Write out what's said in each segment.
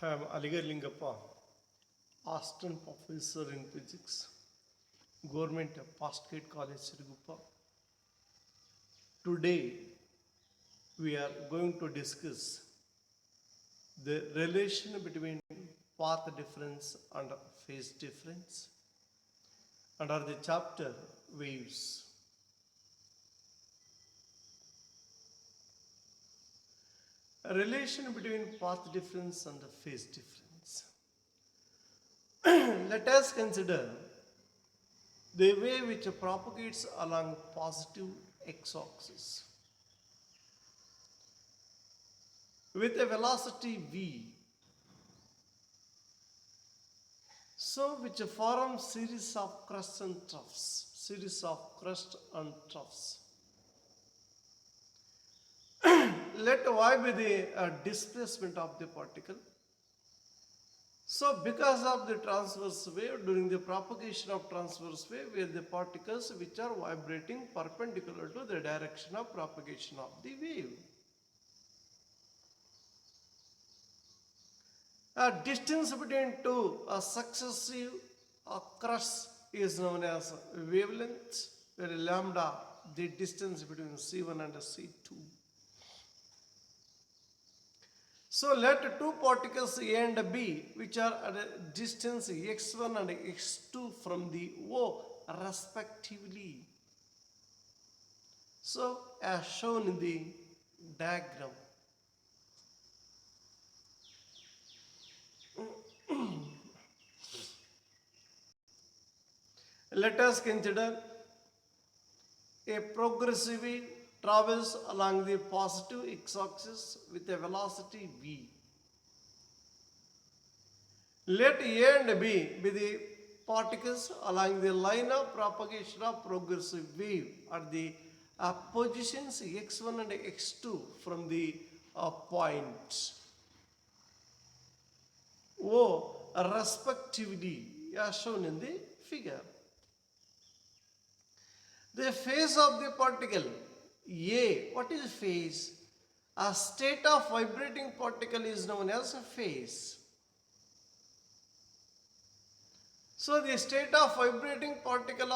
I am Aligar Lingappa, Assistant Professor in Physics, Government Postgate College, Siriguppa. Today, we are going to discuss the relation between path difference and phase difference under the chapter Waves. A relation between path difference and phase difference. Let us consider the wave which propagates along positive x-axis with a velocity v, so which forms series of crusts and troughs. Let y be the displacement of the particle. So because of the transverse wave, during the propagation of transverse wave, where the particles which are vibrating perpendicular to the direction of propagation of the wave. A distance between two successive crusts is known as wavelength, where lambda the distance between C1 and C2. So let two particles A and B, which are at a distance x1 and x2 from the O respectively. So as shown in the diagram. Let us consider a progressive wave travels along the positive x-axis with a velocity v. Let A and B be the particles along the line of propagation of progressive wave at the positions x1 and x2 from the points O respectively, as shown in the figure. The phase of the particle A, what is phase? A state of vibrating particle is known as phase. So the state of vibrating particle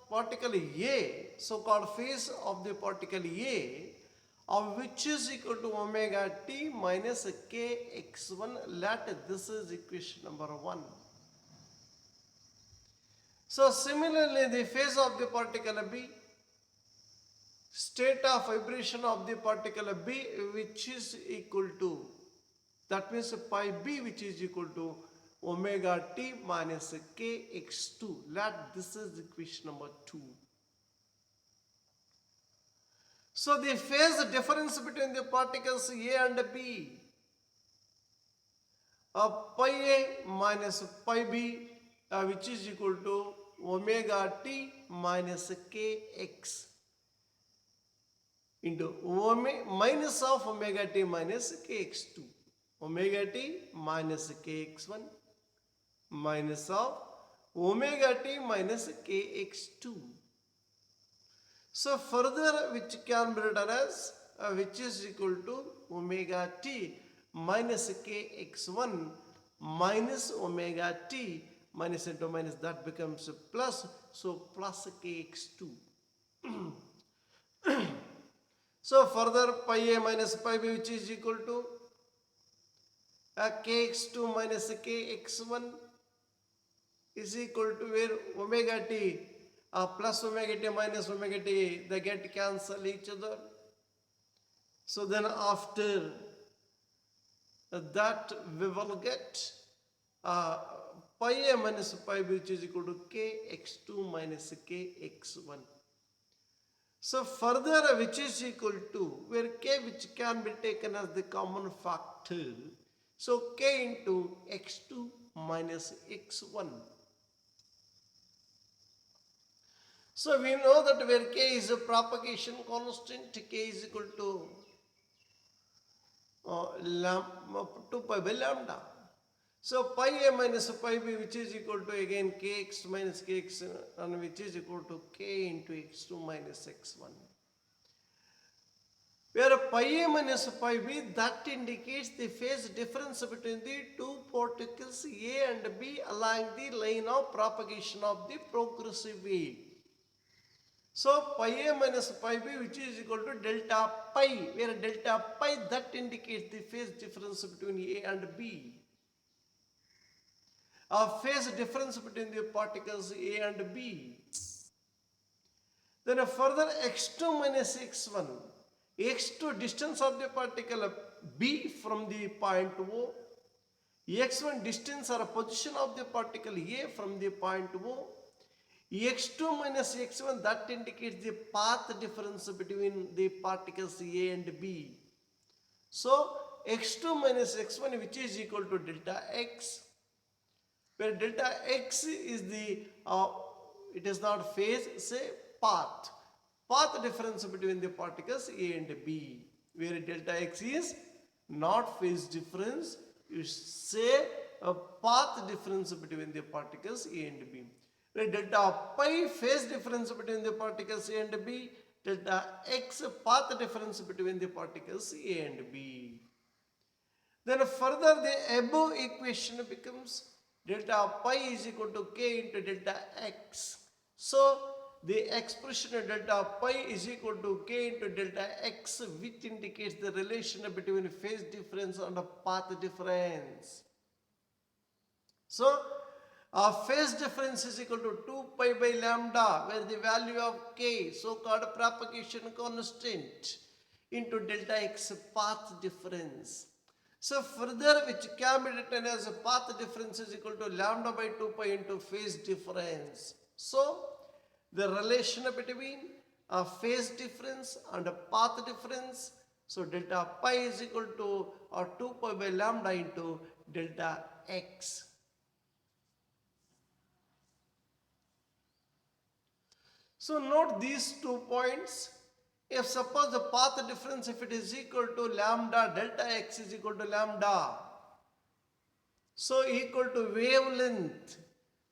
A, so called phase of the particle A, of which is equal to omega t minus kx1. Let this is equation number 1. So similarly, the phase of the particle B, state of vibration of the particle B, which is equal to, that means pi B, which is equal to omega t minus kx2. Let this is equation number 2. So the phase difference between the particles A and B, pi A minus pi B, which is equal to omega t minus kx into minus of omega t minus kx2. Omega t minus kx1 minus of omega t minus kx2. So further, which can be written as which is equal to omega t minus kx1 minus omega t minus into minus, that becomes plus, so plus kx2. So further, pi a minus pi b, which is equal to kx2 minus kx1 is equal to where omega t plus omega t minus omega t, they get cancel each other. So then after that we will get pi a minus pi b, which is equal to kx2 minus kx1. So further, which is equal to, where k which can be taken as the common factor, so k into x2 minus x1. So we know that where k is a propagation constant, k is equal to 2 pi by lambda. So pi a minus pi b, which is equal to again kx minus kx, and which is equal to k into x2 minus x1. where pi a minus pi b, that indicates the phase difference between the two particles A and B along the line of propagation of the progressive wave. So pi a minus pi b, which is equal to delta pi, where delta pi, that indicates the phase difference between A and B. A phase difference between the particles A and B. Then a further x2 minus x1. x2 distance of the particle B from the point O. x1 distance or position of the particle A from the point O. x2 minus x1, that indicates the path difference between the particles A and B. So x2 minus x1, which is equal to delta x, where delta x is the, it is not phase, say path difference between the particles A and B, where delta x is not phase difference, you say a path difference between the particles A and B. Where delta pi phase difference between the particles A and B, delta x path difference between the particles A and B. Then further the above equation becomes delta pi is equal to k into delta x. So the expression of delta pi is equal to k into delta x, which indicates the relation between phase difference and path difference. So phase difference is equal to 2 pi by lambda, where the value of k, so-called propagation constant, into delta x path difference. So further, which can be written as a path difference is equal to lambda by 2 pi into phase difference. So the relation between a phase difference and a path difference, so delta pi is equal to 2 pi by lambda into delta x. So note these 2 points. If suppose the path difference, if it is equal to lambda, delta x is equal to lambda, so equal to wavelength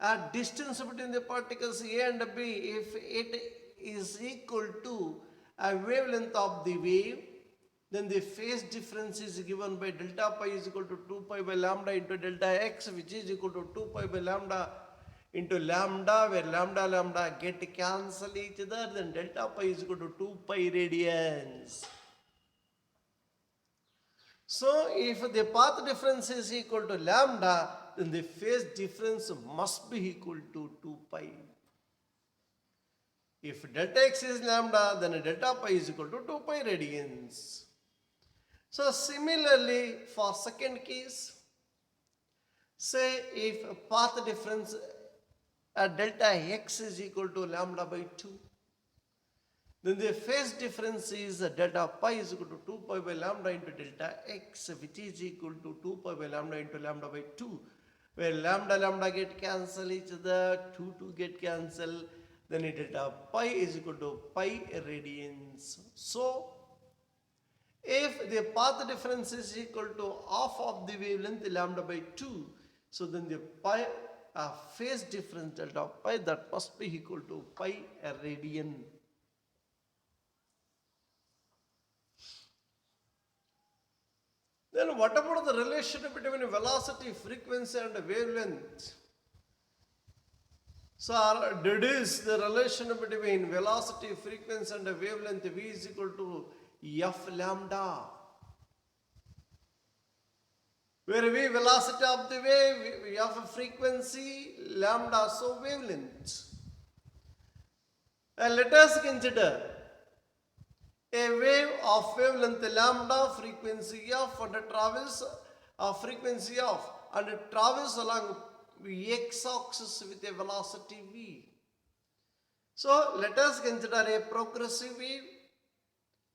at distance between the particles A and B, if it is equal to a wavelength of the wave, then the phase difference is given by delta pi is equal to 2 pi by lambda into delta x, which is equal to 2 pi by lambda into lambda, where lambda get cancel each other, then delta pi is equal to 2 pi radians. So if the path difference is equal to lambda, then the phase difference must be equal to 2 pi. If delta x is lambda, then delta pi is equal to 2 pi radians. So similarly, for second case, say if path difference delta x is equal to lambda by 2, then the phase difference is delta pi is equal to 2 pi by lambda into delta x, which is equal to 2 pi by lambda into lambda by 2, where lambda get cancel each other, 2 get cancel, then delta pi is equal to pi radians. So if the path difference is equal to half of the wavelength lambda by 2, so then the pi phase difference delta pi, that must be equal to pi radian. Then what about the relation between velocity, frequency and wavelength? So deduce the relation between velocity, frequency and wavelength. V is equal to f lambda, where v velocity of the wave, f frequency, lambda, so wavelength. And let us consider a wave of wavelength lambda, frequency f, and travels frequency of, and travels along x-axis with a velocity v. So let us consider a progressive wave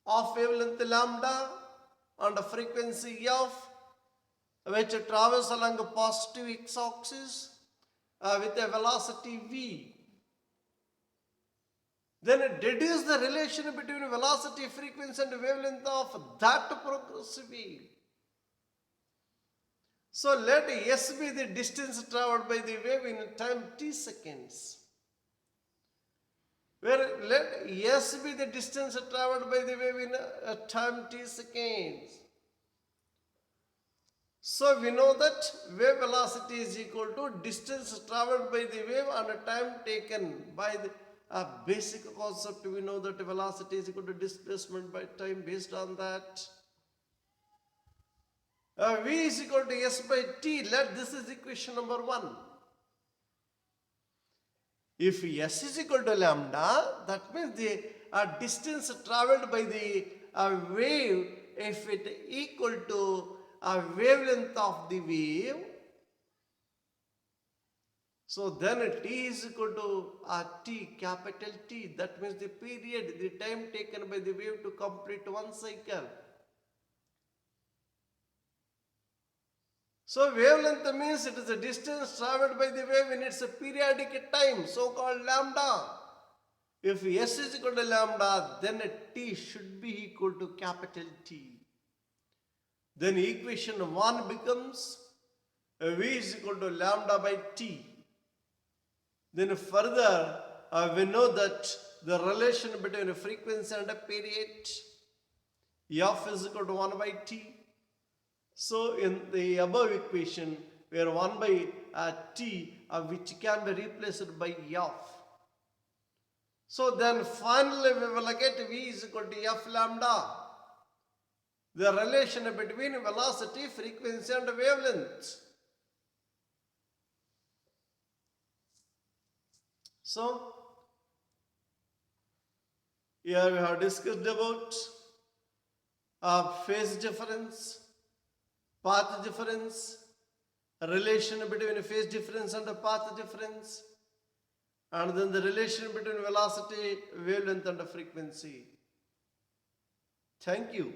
of wavelength lambda and frequency f, which travels along a positive x-axis with a velocity v. Then deduce the relation between velocity, frequency and wavelength of that progressive wave. So let s be the distance traveled by the wave in time t seconds. where let s be the distance traveled by the wave in a time t seconds. So we know that wave velocity is equal to distance traveled by the wave and time taken by the basic concept. We know that velocity is equal to displacement by time. Based on that, v is equal to s by t. Let this is equation number 1. If s is equal to lambda, that means the distance traveled by the wave, if it equal to a wavelength of the wave, so then t is equal to t, capital T. That means the period, the time taken by the wave to complete one cycle. So wavelength means it is the distance traveled by the wave in its periodic time, so called lambda. If s is equal to lambda, then t should be equal to capital T. Then equation 1 becomes v is equal to lambda by t. Then further, we know that the relation between frequency and a period, f is equal to 1 by t. So in the above equation, where 1 by t, which can be replaced by f. So then finally we will get v is equal to f lambda. The relation between velocity, frequency and wavelength. So here we have discussed about phase difference, path difference, relation between phase difference and path difference, and then the relation between velocity, wavelength and frequency. Thank you.